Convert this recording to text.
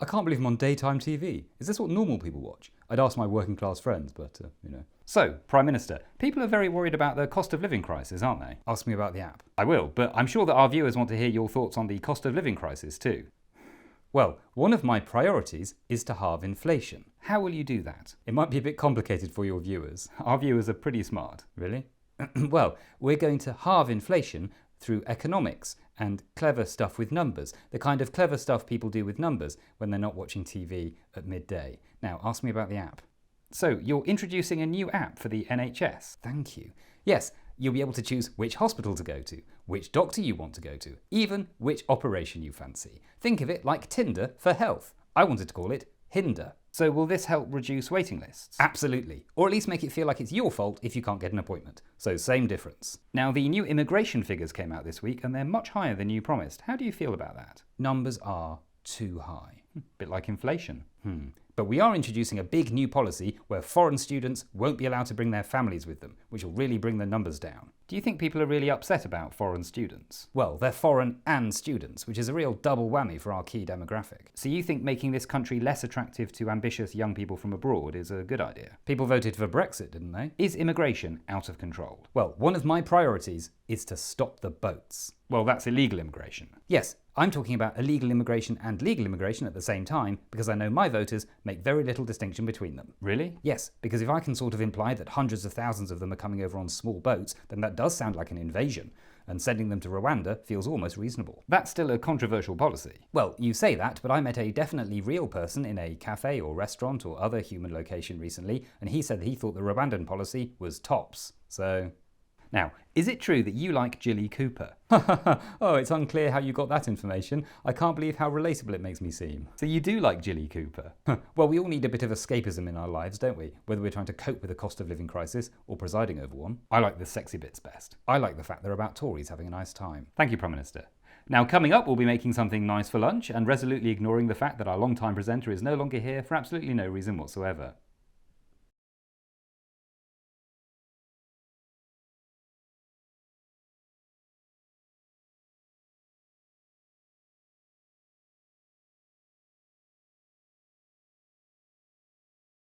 I can't believe I'm on daytime TV. Is this what normal people watch? I'd ask my working class friends, but, So, Prime Minister, people are very worried about the cost of living crisis, aren't they? Ask me about the app. I will, but I'm sure that our viewers want to hear your thoughts on the cost of living crisis too. Well, one of my priorities is to halve inflation. How will you do that? It might be a bit complicated for your viewers. Our viewers are pretty smart. Really? Well, we're going to halve inflation through economics and clever stuff with numbers, the kind of clever stuff people do with numbers when they're not watching TV at midday. Now, ask me about the app. So, you're introducing a new app for the NHS? Thank you. Yes, you'll be able to choose which hospital to go to, which doctor you want to go to, even which operation you fancy. Think of it like Tinder for health. I wanted to call it Hinder. So will this help reduce waiting lists? Absolutely. Or at least make it feel like it's your fault if you can't get an appointment. So same difference. Now, the new immigration figures came out this week and they're much higher than you promised. How do you feel about that? Numbers are too high. Bit like inflation. But we are introducing a big new policy where foreign students won't be allowed to bring their families with them, which will really bring the numbers down. Do you think people are really upset about foreign students? Well, they're foreign and students, which is a real double whammy for our key demographic. So you think making this country less attractive to ambitious young people from abroad is a good idea? People voted for Brexit, didn't they? Is immigration out of control? Well, one of my priorities is to stop the boats. Well, that's illegal immigration. Yes, I'm talking about illegal immigration and legal immigration at the same time because I know my voters make very little distinction between them. Really? Yes, because if I can sort of imply that hundreds of thousands of them are coming over on small boats, then that does sound like an invasion, and sending them to Rwanda feels almost reasonable. That's still a controversial policy. Well, you say that, but I met a definitely real person in a cafe or restaurant or other human location recently, and he said that he thought the Rwandan policy was tops. So... Now, is it true that you like Jilly Cooper? Oh, it's unclear how you got that information. I can't believe how relatable it makes me seem. So you do like Jilly Cooper? Well, we all need a bit of escapism in our lives, don't we? Whether we're trying to cope with the cost of living crisis or presiding over one. I like the sexy bits best. I like the fact they're about Tories having a nice time. Thank you, Prime Minister. Now, coming up, we'll be making something nice for lunch and resolutely ignoring the fact that our long-time presenter is no longer here for absolutely no reason whatsoever.